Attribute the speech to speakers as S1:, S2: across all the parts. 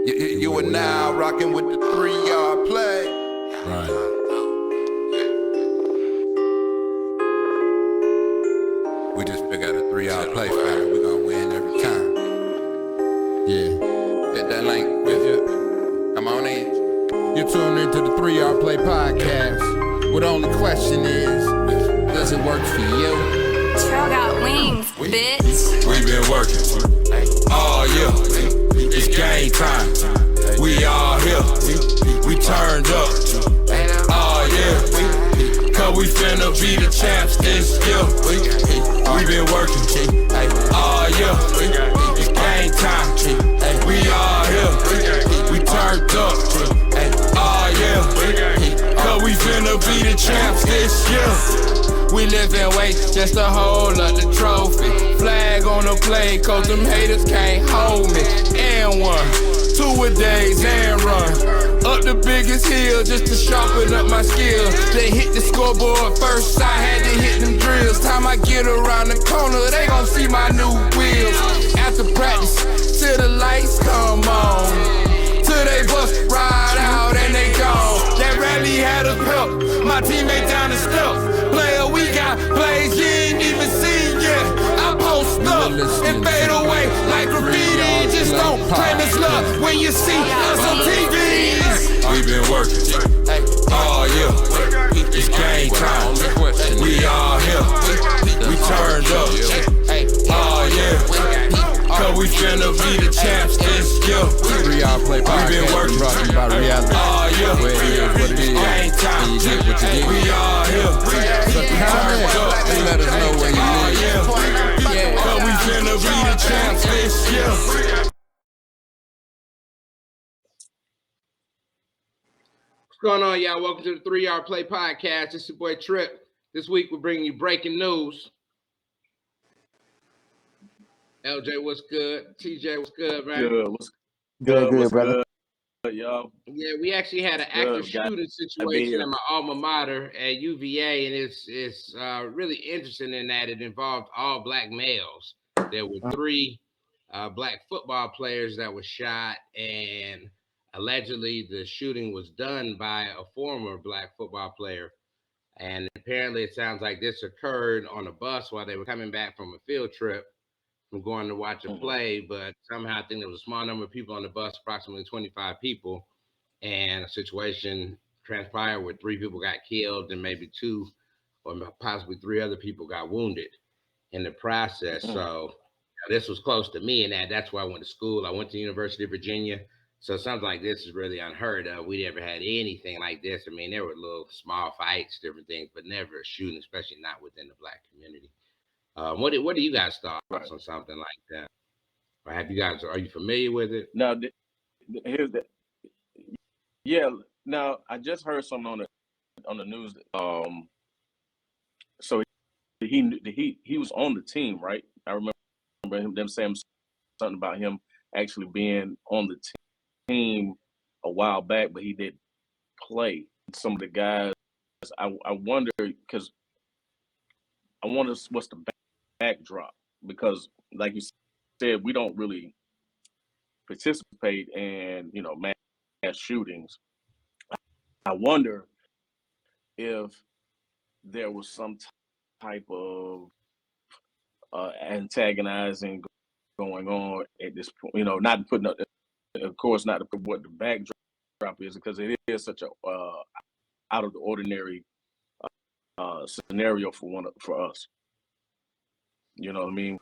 S1: You are now rocking with the 3-yard play.
S2: Right.
S1: We just figured out a 3-yard play, fam. We're gonna win every time.
S2: Yeah.
S1: Hit that link with you. Come on in.
S2: You're tuned into the 3-Yard Play podcast. Well, the only question is, does it work for you?
S3: Trail got wings, bitch.
S1: We've been working all year. It's game time. We all here. We turned up all year. Cause we finna be the champs this year. We been working all year. It's game time. We all here. We turned up all year. Cause we finna be the champs this year. We live in weight just to hold up the trophy. Flag on the plate, cause them haters can't hold me. And 1, 2-a-days and run up the biggest hill just to sharpen up my skills. They hit the scoreboard first, I had to hit them drills. Time I get around the corner, they gon' see my new wheels. After practice, till the lights come on, till they bust ride out and they gone. That rally had us help, my teammate down the steps. Player, we got plays you ain't even seen yet. I post up and fade away like graffiti. Just don't claim it's love when you see us on TV. We been working all year. It's game time. We all here. We turned up all year. Cause we finna be the champs this year.
S2: 3-Yard Play podcast.
S1: We been working
S2: brought to you by reality.
S1: all year.
S2: Where it is what it is.
S1: Game time.
S2: You get what you get.
S1: We all here.
S2: So comment and let us know where you live.
S1: Yeah. Cause we finna be the champs this year.
S4: What's going on, y'all? Welcome to the 3-Yard Play podcast. It's your boy Trip. This week we're bringing you breaking news. LJ, what's good? TJ, what's good, man?
S5: Good. What's good, brother? Good, y'all.
S4: Yeah, we actually had an active shooting situation at my alma mater at UVA, and it's really interesting in that it involved all black males. There were 3 black football players that were shot, and allegedly the shooting was done by a former black football player. And apparently it sounds like this occurred on a bus while they were coming back from a field trip from going to watch a play, but somehow I think there was a small number of people on the bus, approximately 25 people, and a situation transpired where 3 people got killed and maybe 2 or possibly 3 other people got wounded in the process. So this was close to me, and that's where I went to school. I went to the University of Virginia, so something like this is really unheard of. We never had anything like this. I mean, there were little small fights, different things, but never a shooting, especially not within the black community. What do you guys thought on something like that? Or have you guys, are you familiar with it?
S5: Now, here's the. Yeah. Now, I just heard something on the news. So he was on the team, right? I remember them saying something about him actually being on the team a while back, but he didn't play. Some of the guys, I wonder, because I wonder what's the backdrop, because like you said, we don't really participate in mass shootings. I wonder if there was some type of antagonizing going on at this point, not putting up, of course, not to put what the backdrop is, because it is such a out of the ordinary scenario for us. You know what I mean?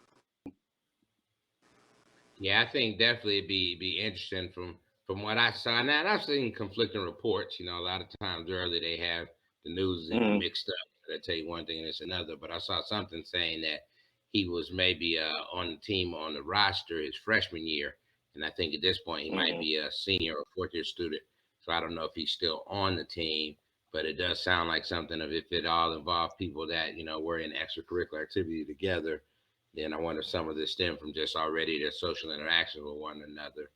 S4: Yeah, I think definitely it'd be interesting from what I saw. And I've seen conflicting reports. A lot of times early they have the news mixed up. They tell you one thing and it's another. But I saw something saying that he was maybe on the team, on the roster his freshman year. And I think at this point he might be a senior or 4th-year student. So I don't know if he's still on the team. But it does sound like something of, if it all involved people that, were in extracurricular activity together, then I wonder if some of this stemmed from just already their social interactions with one another,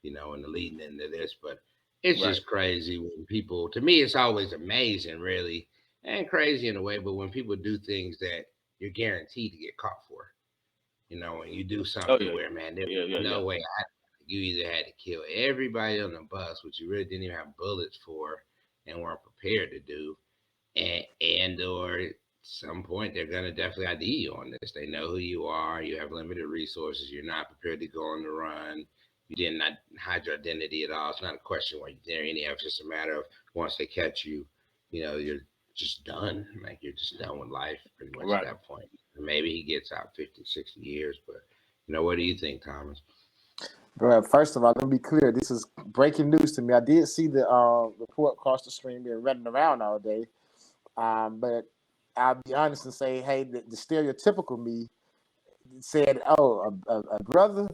S4: and the leading into this. But it's just crazy when people, to me, it's always amazing, really, and crazy in a way, but when people do things that you're guaranteed to get caught for, when you do something where, man, there's no way I you either had to kill everybody on the bus, which you really didn't even have bullets for and weren't prepared to do, and or at some point they're gonna definitely ID you on this. They know who you are. You have limited resources. You're not prepared to go on the run. You did not hide your identity at all. It's not a question why you did any of. It's just a matter of once they catch you, you're just done. Like you're just done with life pretty much at
S5: Right.
S4: that point. Maybe he gets out 50, 60 years, but what do you think, Thomas?
S6: Bro, first of all, let me be clear. This is breaking news to me. I did see the report across the stream being running around all day. But I'll be honest and say, hey, the stereotypical me said, oh, a brother.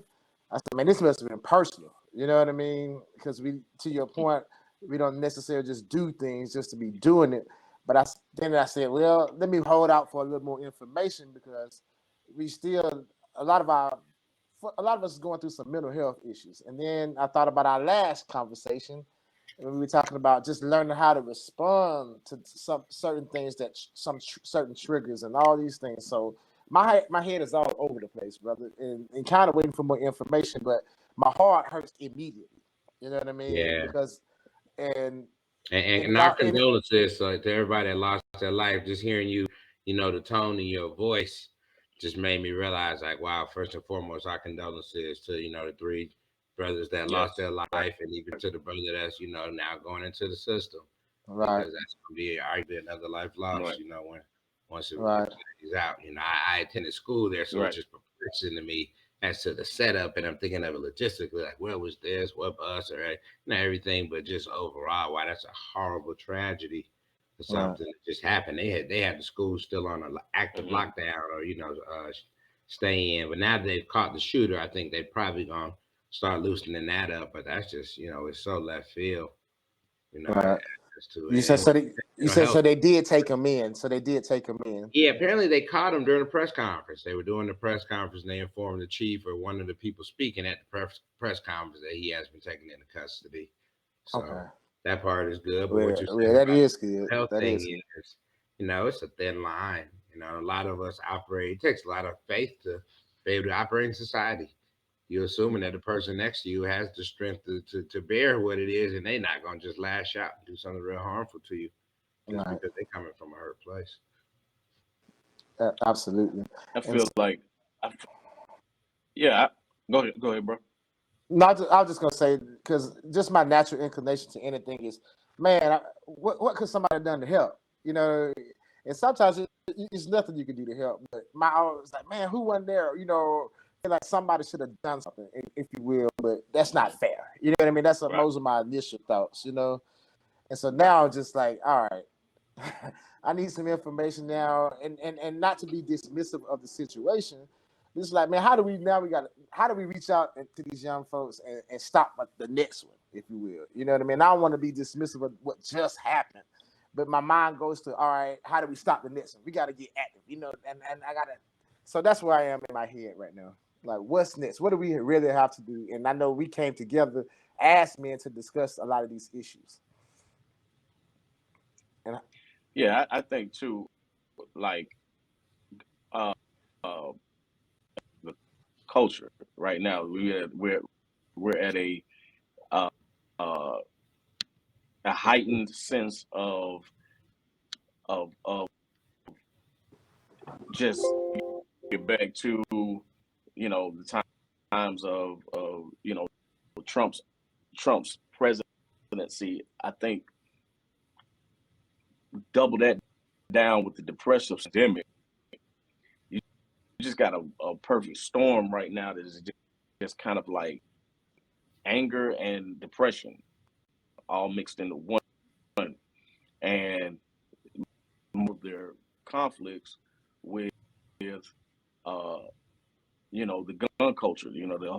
S6: I said, man, this must have been personal. You know what I mean? Because to your point, we don't necessarily just do things just to be doing it. But then I said, well, let me hold out for a little more information because a lot of us is going through some mental health issues. And then I thought about our last conversation when we were talking about just learning how to respond to some certain things certain triggers and all these things. So my head is all over the place, brother, and kind of waiting for more information, but my heart hurts immediately. You know what I mean?
S4: Yeah.
S6: Because and
S4: our condolences to everybody that lost their life. Just hearing you, the tone in your voice just made me realize, like, wow, first and foremost, our condolences to, the three brothers that lost their life, and even to the brother that's, now going into the system.
S6: Right.
S4: Because that's going to be arguably another life lost,
S6: right.
S4: once it is out. I attended school there, so it's just perplexing to me as to the setup, and I'm thinking of it logistically, like where was this, what bus, or not everything, but just overall, why that's a horrible tragedy for something that just happened. They had the school still on an active lockdown, or stay in, but now they've caught the shooter. I think they're probably gonna start loosening that up, but that's just it's so left field,
S6: Right. You said so. So they did take him in.
S4: Yeah, apparently they caught him during the press conference. They were doing the press conference, and they informed the chief or one of the people speaking at the press conference that he has been taken into custody. So that part is good. But what you're saying
S6: that is good.
S4: Health thing is, it's a thin line. A lot of us operate. It takes a lot of faith to be able to operate in society. You're assuming that the person next to you has the strength to bear what it is, and they're not gonna just lash out and do something real harmful to you just because they're coming from a hurt place.
S6: Absolutely.
S5: I feel like, go ahead, bro.
S6: No, I was just gonna say because just my natural inclination to anything is, man, what could somebody have done to help? And sometimes it's nothing you can do to help. But I was like, man, who wasn't there? Like somebody should have done something, if you will. But that's not fair. You know what I mean? That's most of my initial thoughts. And so now I'm just like, all right, I need some information now, and not to be dismissive of the situation. It's like, man, how do we reach out to these young folks and stop the next one, if you will? You know what I mean? I don't want to be dismissive of what just happened, but my mind goes to, all right, how do we stop the next one? We got to get active, and I got to. So that's where I am in my head right now. Like, what's next? What do we really have to do? And I know we came together as men to discuss a lot of these issues.
S5: And I think too, like, the culture right now, we're at a heightened sense of just get back to the times of Trump's presidency. I think double that down with the depressive pandemic. You just got a perfect storm right now that is just kind of like anger and depression all mixed into one, and their conflicts with the gun culture, the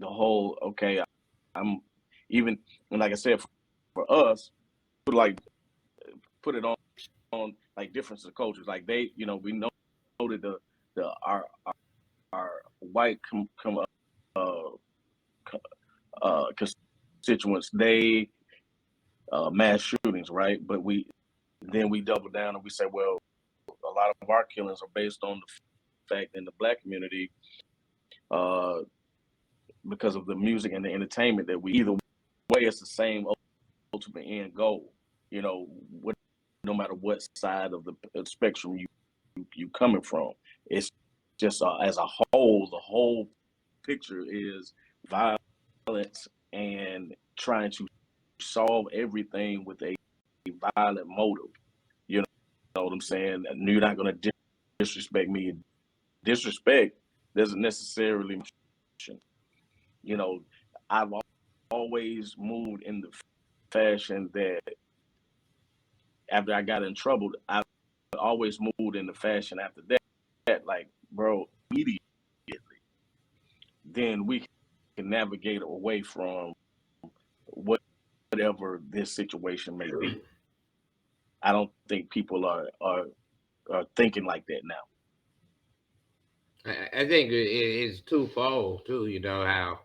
S5: whole okay, I'm even, and like I said, for us, put it on like difference of cultures. Like we know that our white constituents, they mass shootings, right? But we double down and we say, well, a lot of our killings are based on the fact in the black community, because of the music and the entertainment that we either way it's the same ultimate end goal. You know, no matter what side of the spectrum you coming from, it's just as a whole, the whole picture is violence and trying to solve everything with a violent motive. You know what I'm saying? And you're not going to disrespect me. Disrespect doesn't necessarily, you know, I've always moved in the fashion that after I got in trouble, I always moved in the fashion after that, like, bro, immediately, then we can navigate away from whatever this situation may be. I don't think people are thinking like that now.
S4: I think it's twofold too. You know how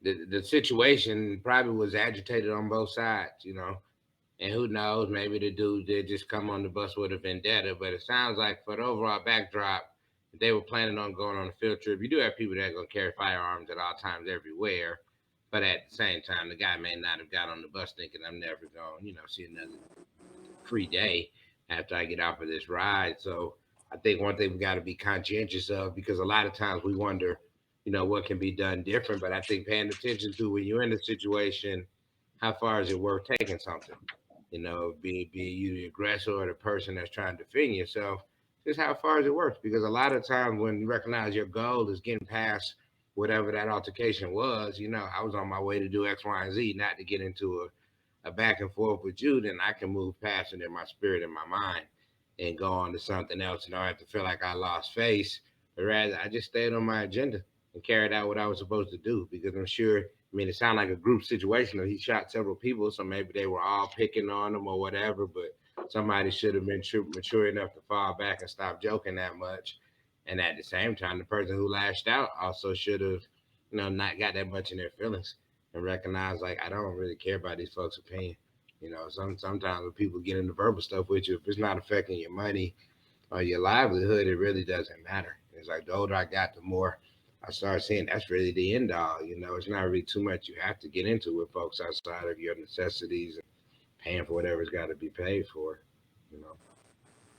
S4: the situation probably was agitated on both sides. You know, and who knows, maybe the dude did just come on the bus with a vendetta. But it sounds like for the overall backdrop, if they were planning on going on a field trip, you do have people that are going to carry firearms at all times everywhere. But at the same time, the guy may not have got on the bus thinking I'm never going, see another free day after I get off of this ride. So I think one thing we got to be conscientious of, because a lot of times we wonder, what can be done different. But I think paying attention to when you're in a situation, how far is it worth taking something? Be you the aggressor or the person that's trying to defend yourself. Just how far is it worth? Because a lot of times when you recognize your goal is getting past whatever that altercation was, I was on my way to do X, Y, and Z, not to get into a back and forth with you, then I can move past it in my spirit and my mind and go on to something else. And I don't have to feel like I lost face, but rather I just stayed on my agenda and carried out what I was supposed to do. Because I'm sure, it sounded like a group situation. He shot several people, so maybe they were all picking on him or whatever. But somebody should have been mature enough to fall back and stop joking that much. And at the same time, the person who lashed out also should have, not got that much in their feelings and recognize, like, I don't really care about these folks' opinion. Sometimes when people get into verbal stuff with you, if it's not affecting your money or your livelihood, it really doesn't matter. It's like the older I got, the more I started seeing that's really the end all. It's not really too much you have to get into with folks outside of your necessities and paying for whatever's got to be paid for. You know.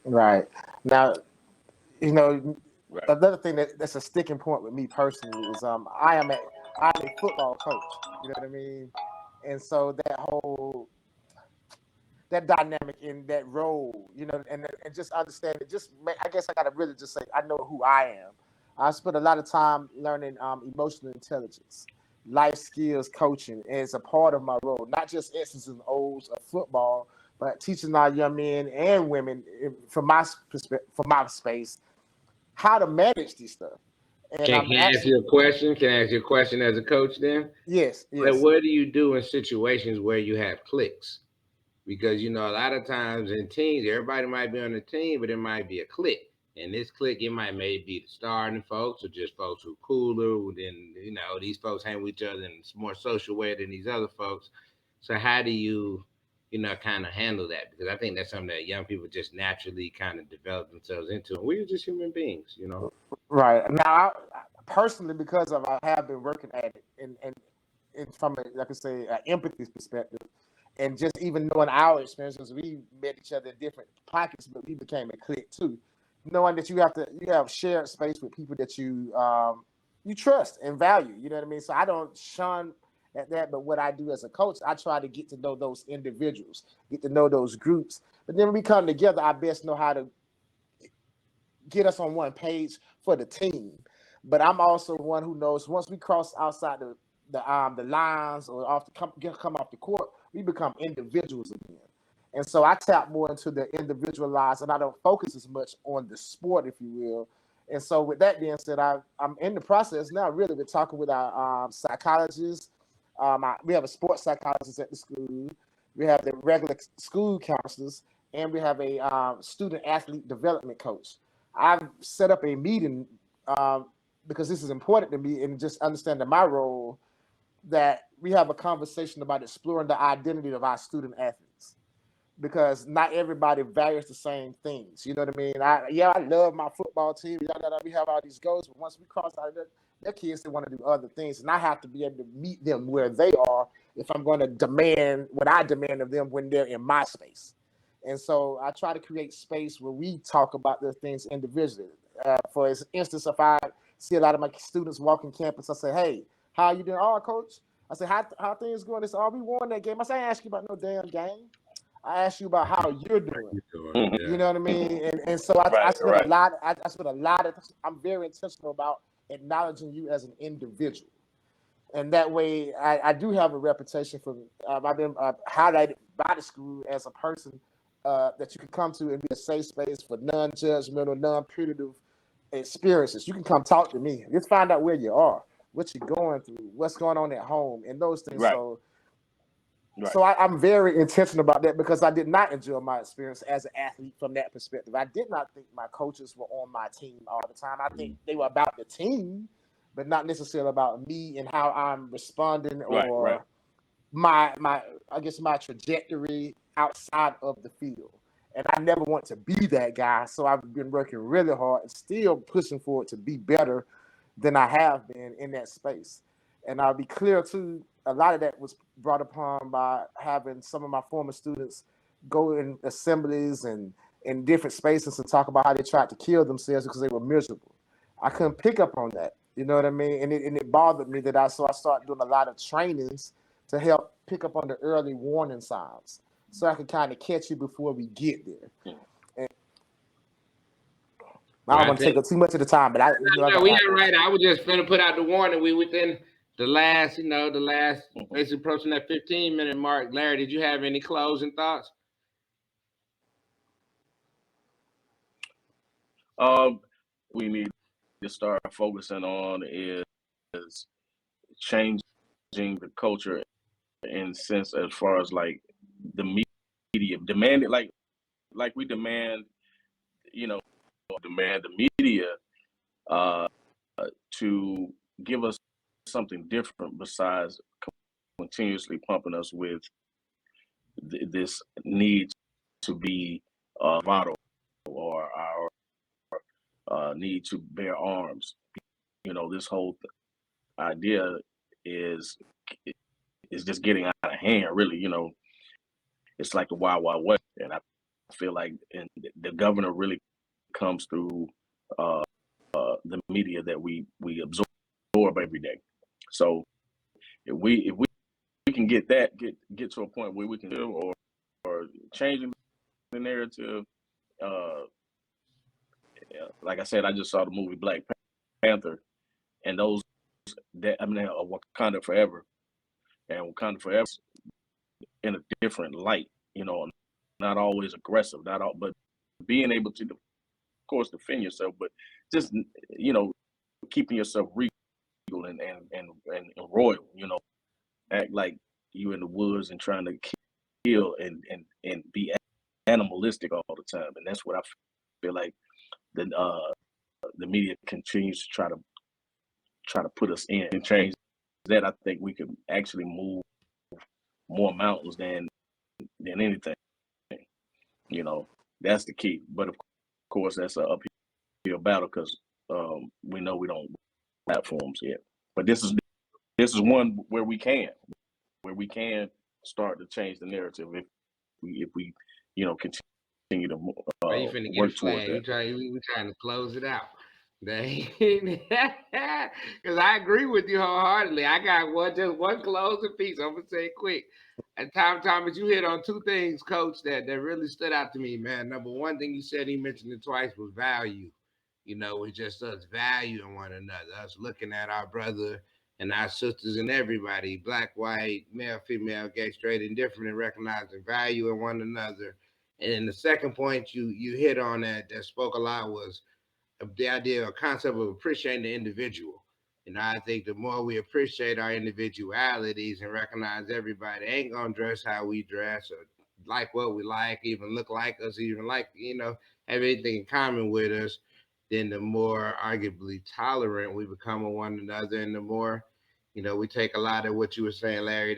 S6: Right. Now,
S5: Right.
S6: another thing that's a sticking point with me personally is I'm a football coach. You know what I mean? And so that dynamic in that role, and just understand it. I guess I gotta really just say I know who I am. I spent a lot of time learning emotional intelligence, life skills, coaching as a part of my role, not just X's and O's of football, but teaching our young men and women from my perspective, from my space, how to manage this stuff. And
S4: Can I ask you a question? Can I ask you a question as a coach then?
S6: Yes.
S4: Like, what do you do in situations where you have cliques? Because a lot of times in teams, everybody might be on the team, but it might be a clique. And this clique, it might maybe be the starting folks or just folks who cooler. Then these folks hang with each other in a more social way than these other folks. So how do you, kind of handle that? Because I think that's something that young people just naturally kind of develop themselves into. And we're just human beings.
S6: Right. Now, personally, because I have been working at it, and from like I say, an empathy perspective, and just even knowing our experiences, we met each other in different pockets, but we became a clique too. Knowing that you have shared space with people that you trust and value. You know what I mean? So I don't shun at that, but what I do as a coach, I try to get to know those individuals, get to know those groups. But then when we come together, I best know how to get us on one page for the team. But I'm also one who knows once we cross outside the lines or come off the court, we become individuals again. And so I tap more into the individualized, and I don't focus as much on the sport, if you will. And so with that being said, I'm in the process now, really. We're talking with our psychologists. We have a sports psychologist at the school. We have the regular school counselors, and we have a student athlete development coach. I've set up a meeting because this is important to me, and just understanding my role, that we have a conversation about exploring the identity of our student athletes, because not everybody values the same things. You know what I mean? I love my football team. We have all these goals, but once we cross out of that, Their kids, they want to do other things, and I have to be able to meet them where they are if I'm going to demand what I demand of them when they're in my space. And so I try to create space where we talk about those things individually. For instance, if I see a lot of my students walking campus, I say, "Hey, how you doing?" "Oh, coach." I say, how things going?" They say, "Oh, we won that game." I say, "I ain't ask you about no damn game. I ask you about how you're doing." You know what I mean? And so I spend a lot. I spend a lot of. I'm very intentional about acknowledging you as an individual, and that way I do have a reputation for. I've been highlighted by the school as a person that you can come to and be a safe space for non-judgmental, non-punitive experiences. You can come talk to me. Just find out where you are, what you're going through, what's going on at home, and those things.
S5: Right.
S6: So I'm very intentional about that because I did not enjoy my experience as an athlete from that perspective. I did not think my coaches were on my team all the time. I think they were about the team, but not necessarily about me and how I'm responding or my I guess my trajectory outside of the field. And I never want to be that guy. So I've been working really hard and still pushing for it to be better than I have been in that space. And I'll be clear too, a lot of that was brought upon by having some of my former students go in assemblies and in different spaces and talk about how they tried to kill themselves because they were miserable. I couldn't pick up on that. You know what I mean? And it bothered me that I started doing a lot of trainings to help pick up on the early warning signs so I could kind of catch you before we get there. And I don't want to take up too much of the time, but
S4: we are right. I was just going to put out the warning. We within the last basically approaching that 15-minute mark. Larry, did you have any closing thoughts?
S5: We need to start focusing on is changing the culture in sense as far as like the media demanded, like we demand, demand the media to give us something different besides continuously pumping us with this need to be vital or our need to bear arms. This whole idea is just getting out of hand, really. It's like the Wild Wild West, and I feel like the governor really comes through the media that we absorb every day. So if we can get to a point where we can or changing the narrative, like I said, I just saw the movie Black Panther, and those Wakanda Forever, and Wakanda Forever in a different light, not always aggressive, but being able to, of course, defend yourself, but just, keeping yourself regal and royal, act like you in the woods and trying to kill and be animalistic all the time. And that's what I feel like the media continues to try to put us in and change that. I think we can actually move more mountains than anything. That's the key. But of course, that's an uphill battle because we know we don't have platforms yet. But this is one where we can start to change the narrative if we continue to work towards that.
S4: We trying to close it out. Because I agree with you wholeheartedly. I got just one closing piece. I'm gonna say it quick. And Thomas, you hit on two things, Coach, that really stood out to me, man. Number one thing you said, he mentioned it twice, was value. It's just us valuing one another, us looking at our brother and our sisters and everybody, black, white, male, female, gay, straight, and different, and recognizing value in one another. And then the second point you hit on that spoke a lot was the idea or concept of appreciating the individual. I think the more we appreciate our individualities and recognize everybody ain't gonna dress how we dress or like what we like, even look like us, even like, have anything in common with us, then the more arguably tolerant we become of one another, and the more, we take a lot of what you were saying, Larry,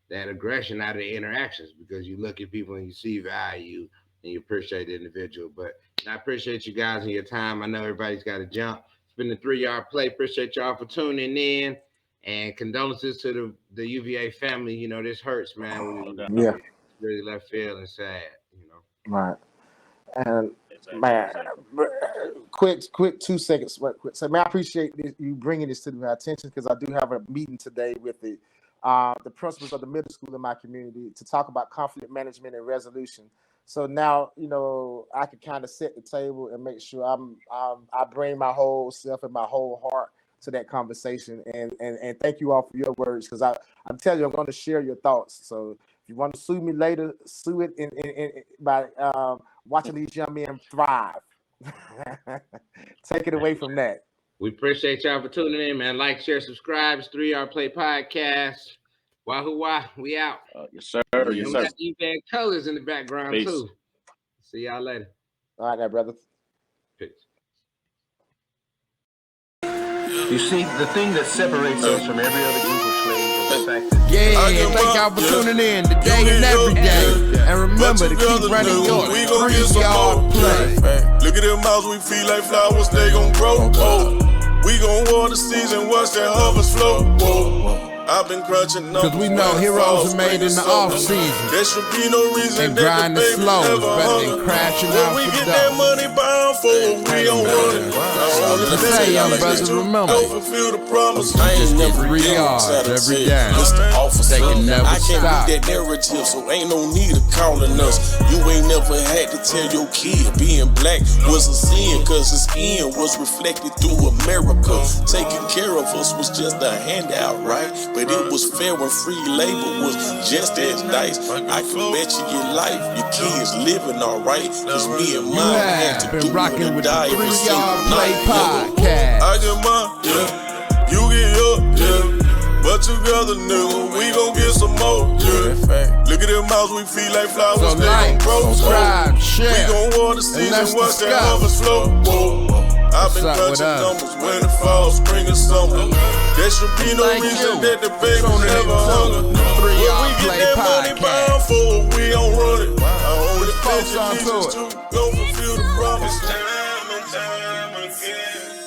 S4: that aggression out of the interactions, because you look at people and you see value and you appreciate the individual. But I appreciate you guys and your time. I know everybody's got to jump. It's been the 3 Yard Play. Appreciate y'all for tuning in, and condolences to the UVA family. You know, this hurts, man.
S6: Yeah.
S4: Really left field and sad. You know.
S6: Right. And man, quick 2 seconds. So, man, I appreciate you bringing this to my attention, because I do have a meeting today with the principals of the middle school in my community to talk about conflict management and resolution. So now, you know, I can kind of set the table and make sure I bring my whole self and my whole heart to that conversation. And thank you all for your words, because I'm telling you, I'm going to share your thoughts. So if you want to sue me later, sue it by watching these young men thrive. Take it away from that.
S4: We appreciate y'all for tuning in, man. Like, share, subscribe. It's 3 Yard Play Podcast. Wahoo, we out.
S5: Yes, sir. Yes, sir.
S4: You got colors in the background,
S5: Peace.
S4: too. See y'all later.
S6: All right, now, brother.
S4: Peace.
S7: You see, the thing that separates us from every other group of slaves is the fact that...
S2: Thank y'all for tuning in today and every day. And remember to keep running your 3 Yard Play.
S1: Look at them mouths, we feel like flowers, they gon' grow. Oh, we gon' water season, watch that harvest flow. Whoa. I've been crunching
S2: Cause we know heroes are made in the off season.
S1: There should be no reason
S2: and grinding slow, better than crashing out
S1: we
S2: for
S1: get that money bound for what we don't want it.
S2: Let's say, young brothers, remember,
S1: fulfill the promise.
S8: I ain't never
S2: 3 yards every game.
S8: Officer,
S2: They can never
S8: I can't
S2: stop.
S8: read that narrative, so ain't no need of calling us. You ain't never had to tell your kid being black was a sin, cause his skin was reflected through America. Taking care of us was just a handout, right? But it was fair when free labor was just as nice. I can bet you your life, your kids living alright. Cause me and mine had to
S2: been
S8: do
S2: rocking
S8: it or
S2: with the
S8: die
S2: 3
S8: every single
S2: Yard Play
S8: night.
S2: Podcast.
S1: I get mine, yeah. You get up, yeah. But together, nigga, we gon' get some more, yeah. Look at them mouths, we feel like flowers,
S2: So
S1: they
S2: like,
S1: gon' grow.
S2: subscribe,
S1: We
S2: share,
S1: gon' water
S2: let's
S1: season, watch that
S2: discuss.
S1: harvest flow. Whoa. I've been
S2: What's up with
S1: crunching
S2: us?
S1: numbers, winter, fall, spring, and summer. There should be no
S2: Thank
S1: reason
S2: you.
S1: that the baby
S2: Tuning
S1: never
S2: in
S1: hunger.
S2: to 3
S1: When
S2: Yard
S1: we get
S2: Play
S1: that money
S2: Podcast.
S1: bound for what we don't run it. I only
S2: Folks
S1: pledge
S2: on to
S1: allegiance
S2: it.
S1: to go fulfill the promise. Time and time again.